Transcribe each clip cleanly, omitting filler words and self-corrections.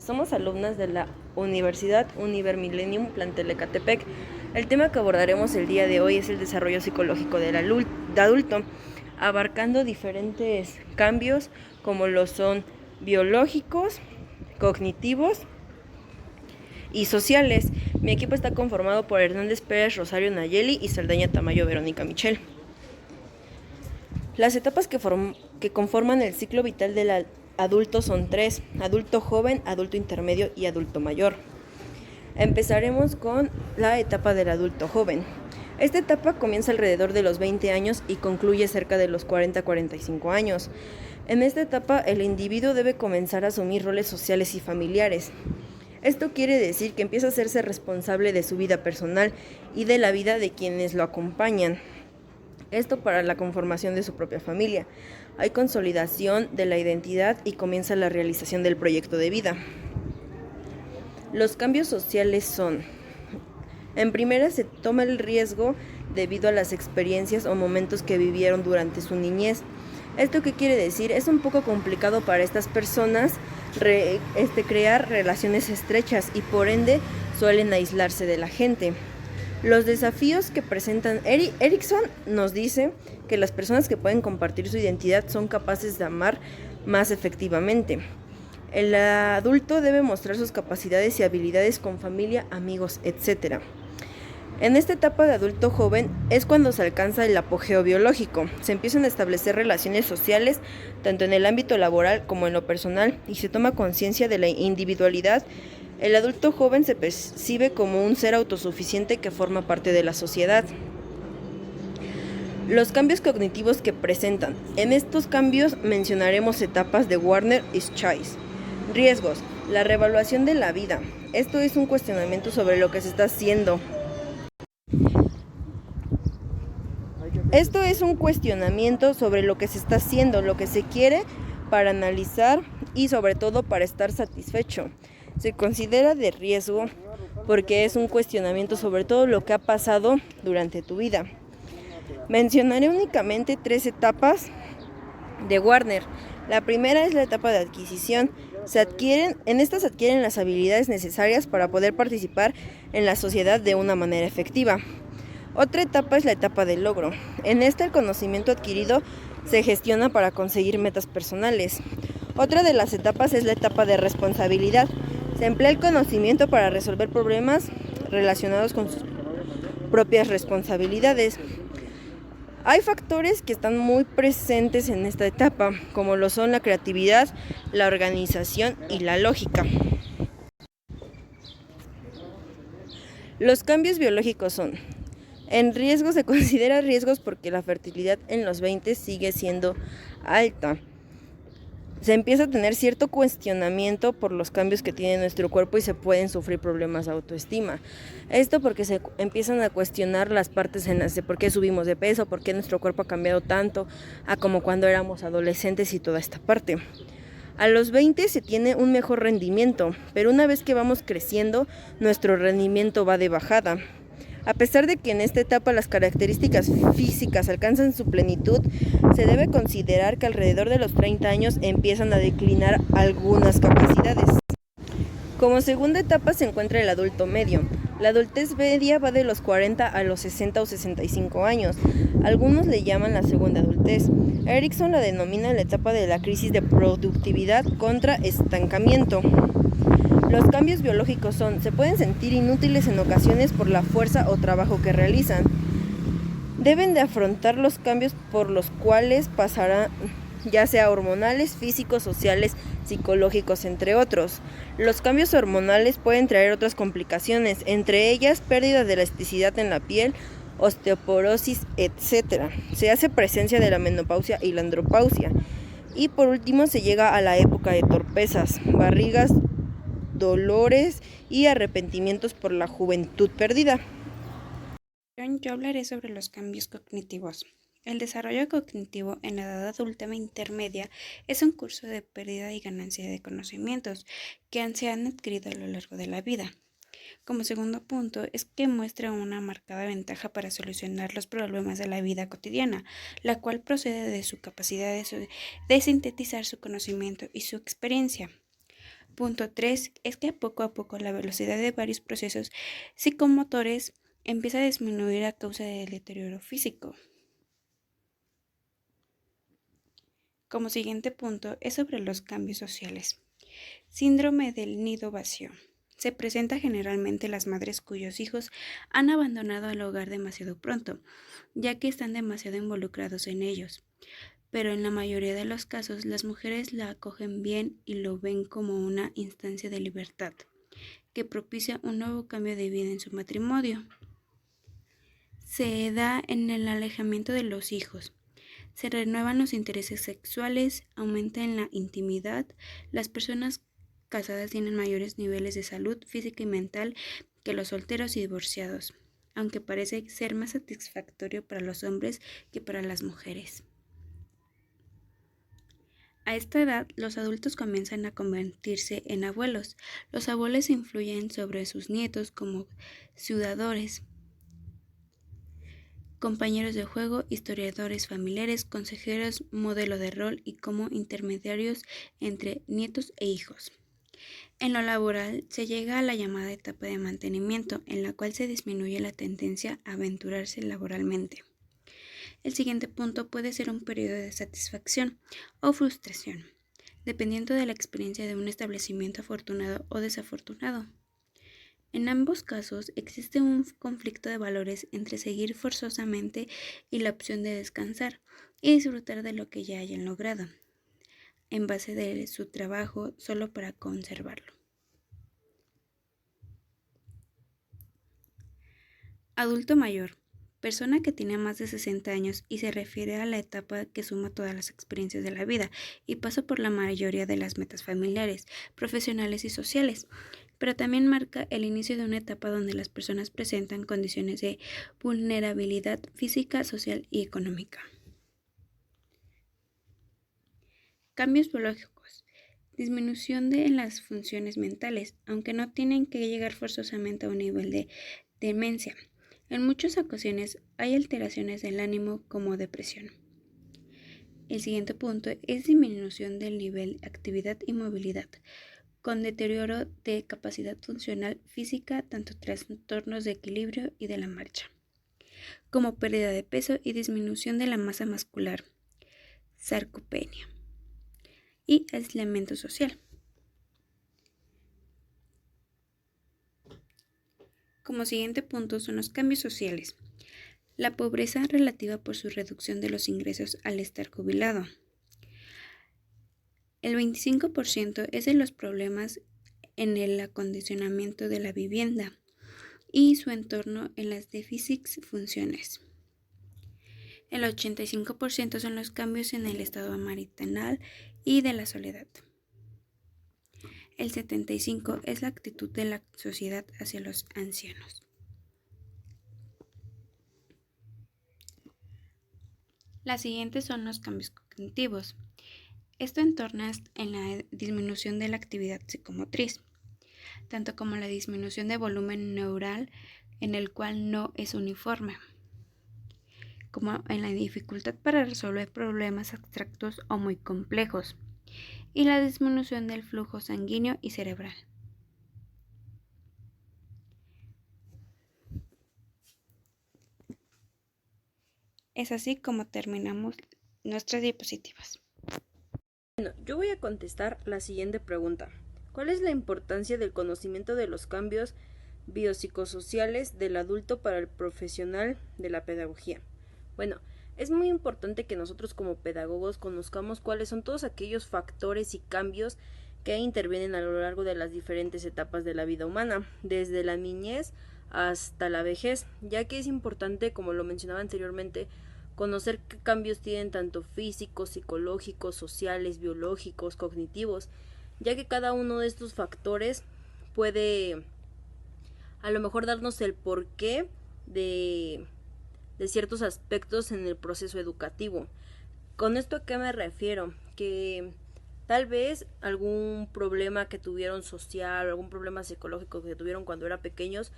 Somos alumnas de la Universidad Univer Millennium Plantel Ecatepec. El tema que abordaremos el día de hoy es el desarrollo psicológico del adulto, abarcando diferentes cambios como lo son biológicos, cognitivos y sociales. Mi equipo está conformado por Hernández Pérez, Rosario Nayeli y Saldaña Tamayo Verónica Michel. Las etapas que conforman el ciclo vital del adulto son tres: adulto joven, adulto intermedio y adulto mayor. Empezaremos con la etapa del adulto joven. Esta etapa comienza alrededor de los 20 años y concluye cerca de los 40-45 años. En esta etapa el individuo debe comenzar a asumir roles sociales y familiares. Esto quiere decir que empieza a hacerse responsable de su vida personal y de la vida de quienes lo acompañan. Esto para la conformación de su propia familia. Hay consolidación de la identidad y comienza la realización del proyecto de vida. Los cambios sociales son: en primera, se toma el riesgo debido a las experiencias o momentos que vivieron durante su niñez. ¿Esto qué quiere decir? Es un poco complicado para estas personas crear relaciones estrechas y por ende suelen aislarse de la gente. Los desafíos que presentan Erikson nos dice que las personas que pueden compartir su identidad son capaces de amar más efectivamente. El adulto debe mostrar sus capacidades y habilidades con familia, amigos, etc. En esta etapa de adulto joven es cuando se alcanza el apogeo biológico. Se empiezan a establecer relaciones sociales, tanto en el ámbito laboral como en lo personal, y se toma conciencia de la individualidad. El adulto joven se percibe como un ser autosuficiente que forma parte de la sociedad. Los cambios cognitivos que presentan. En estos cambios mencionaremos etapas de Warner y Scheiss. Riesgos. La reevaluación de la vida. Esto es un cuestionamiento sobre lo que se está haciendo. Esto es un cuestionamiento sobre lo que se está haciendo, lo que se quiere, para analizar y sobre todo para estar satisfecho. Se considera de riesgo porque es un cuestionamiento sobre todo lo que ha pasado durante tu vida. Mencionaré únicamente 3 etapas de Warner. La primera es la etapa de adquisición. En esta se adquieren las habilidades necesarias para poder participar en la sociedad de una manera efectiva. Otra etapa es la etapa del logro. En esta el conocimiento adquirido se gestiona para conseguir metas personales. Otra de las etapas es la etapa de responsabilidad. Se emplea el conocimiento para resolver problemas relacionados con sus propias responsabilidades. Hay factores que están muy presentes en esta etapa, como lo son la creatividad, la organización y la lógica. Los cambios biológicos son: en riesgo se considera riesgos porque la fertilidad en los 20 sigue siendo alta. Se empieza a tener cierto cuestionamiento por los cambios que tiene nuestro cuerpo y se pueden sufrir problemas de autoestima. Esto porque se empiezan a cuestionar las partes en las de por qué subimos de peso, por qué nuestro cuerpo ha cambiado tanto a como cuando éramos adolescentes y toda esta parte. A los 20 se tiene un mejor rendimiento, pero una vez que vamos creciendo, nuestro rendimiento va de bajada. A pesar de que en esta etapa las características físicas alcanzan su plenitud, se debe considerar que alrededor de los 30 años empiezan a declinar algunas capacidades. Como segunda etapa se encuentra el adulto medio. La adultez media va de los 40 a los 60 o 65 años. Algunos le llaman la segunda adultez. Erikson la denomina la etapa de la crisis de productividad contra estancamiento. Los cambios biológicos son: se pueden sentir inútiles en ocasiones por la fuerza o trabajo que realizan. Deben de afrontar los cambios por los cuales pasarán, ya sea hormonales, físicos, sociales, psicológicos, entre otros. Los cambios hormonales pueden traer otras complicaciones, entre ellas pérdida de elasticidad en la piel, osteoporosis, etc. Se hace presencia de la menopausia y la andropausia. Y por último se llega a la época de torpezas, barrigas, dolores y arrepentimientos por la juventud perdida. Yo hablaré sobre los cambios cognitivos. El desarrollo cognitivo en la edad adulta intermedia es un curso de pérdida y ganancia de conocimientos que se han adquirido a lo largo de la vida. Como segundo punto es que muestra una marcada ventaja para solucionar los problemas de la vida cotidiana, la cual procede de su capacidad de sintetizar su conocimiento y su experiencia. Punto 3 es que poco a poco la velocidad de varios procesos psicomotores empieza a disminuir a causa del deterioro físico. Como siguiente punto es sobre los cambios sociales. Síndrome del nido vacío. Se presenta generalmente en las madres cuyos hijos han abandonado el hogar demasiado pronto, ya que están demasiado involucrados en ellos. Pero en la mayoría de los casos las mujeres la acogen bien y lo ven como una instancia de libertad, que propicia un nuevo cambio de vida en su matrimonio. Se da en el alejamiento de los hijos. Se renuevan los intereses sexuales, aumenta en la intimidad, las personas casadas tienen mayores niveles de salud física y mental que los solteros y divorciados, aunque parece ser más satisfactorio para los hombres que para las mujeres. A esta edad, los adultos comienzan a convertirse en abuelos. Los abuelos influyen sobre sus nietos como cuidadores, compañeros de juego, historiadores familiares, consejeros, modelo de rol y como intermediarios entre nietos e hijos. En lo laboral se llega a la llamada etapa de mantenimiento, en la cual se disminuye la tendencia a aventurarse laboralmente. El siguiente punto puede ser un periodo de satisfacción o frustración, dependiendo de la experiencia de un establecimiento afortunado o desafortunado. En ambos casos existe un conflicto de valores entre seguir forzosamente y la opción de descansar y disfrutar de lo que ya hayan logrado, en base de su trabajo solo para conservarlo. Adulto mayor, persona que tiene más de 60 años y se refiere a la etapa que suma todas las experiencias de la vida y pasa por la mayoría de las metas familiares, profesionales y sociales, pero también marca el inicio de una etapa donde las personas presentan condiciones de vulnerabilidad física, social y económica. Cambios biológicos. Disminución de las funciones mentales, aunque no tienen que llegar forzosamente a un nivel de demencia. En muchas ocasiones hay alteraciones del ánimo como depresión. El siguiente punto es disminución del nivel de actividad y movilidad, con deterioro de capacidad funcional física, tanto trastornos de equilibrio y de la marcha, como pérdida de peso y disminución de la masa muscular, sarcopenia y aislamiento social. Como siguiente punto son los cambios sociales. La pobreza relativa por su reducción de los ingresos al estar jubilado. El 25% es de los problemas en el acondicionamiento de la vivienda y su entorno en las déficits funciones. El 85% son los cambios en el estado marital y de la soledad. El 75% es la actitud de la sociedad hacia los ancianos. Las siguientes son los cambios cognitivos. Esto entorna en la disminución de la actividad psicomotriz, tanto como la disminución de volumen neural en el cual no es uniforme, como en la dificultad para resolver problemas abstractos o muy complejos, y la disminución del flujo sanguíneo y cerebral. Es así como terminamos nuestras diapositivas. Bueno, yo voy a contestar la siguiente pregunta. ¿Cuál es la importancia del conocimiento de los cambios biopsicosociales del adulto para el profesional de la pedagogía? Bueno, es muy importante que nosotros como pedagogos conozcamos cuáles son todos aquellos factores y cambios que intervienen a lo largo de las diferentes etapas de la vida humana, desde la niñez hasta la vejez, ya que es importante, como lo mencionaba anteriormente, conocer qué cambios tienen tanto físicos, psicológicos, sociales, biológicos, cognitivos, ya que cada uno de estos factores puede a lo mejor darnos el porqué de ciertos aspectos en el proceso educativo. ¿Con esto a qué me refiero? Que tal vez algún problema que tuvieron social, algún problema psicológico que tuvieron cuando eran pequeños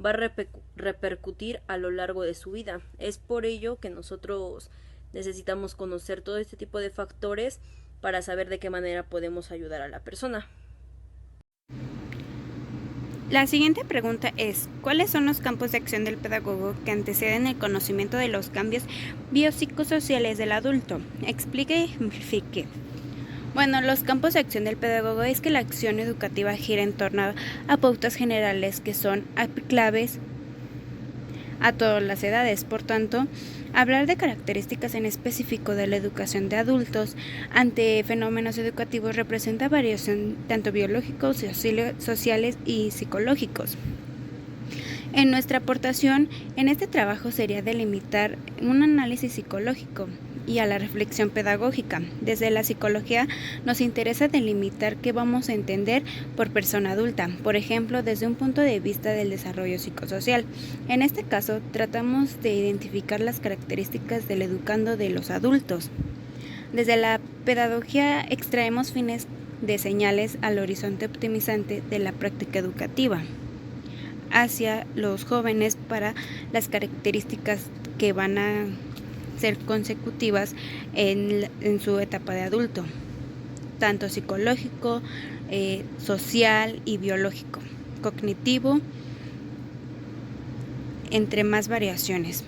va a repercutir a lo largo de su vida. Es por ello que nosotros necesitamos conocer todo este tipo de factores para saber de qué manera podemos ayudar a la persona. La siguiente pregunta es, ¿cuáles son los campos de acción del pedagogo que anteceden el conocimiento de los cambios biopsicosociales del adulto? Explique y ejemplifique. Bueno, los campos de acción del pedagogo es que la acción educativa gira en torno a pautas generales que son claves a todas las edades. Por tanto, hablar de características en específico de la educación de adultos ante fenómenos educativos representa variación tanto biológicos, sociales y psicológicos. En nuestra aportación en este trabajo sería delimitar un análisis psicológico y a la reflexión pedagógica. Desde la psicología nos interesa delimitar qué vamos a entender por persona adulta, por ejemplo, desde un punto de vista del desarrollo psicosocial. En este caso, tratamos de identificar las características del educando de los adultos. Desde la pedagogía extraemos fines de señales al horizonte optimizante de la práctica educativa hacia los jóvenes para las características que van a ser consecutivas en su etapa de adulto, tanto psicológico, social y biológico, cognitivo, entre más variaciones.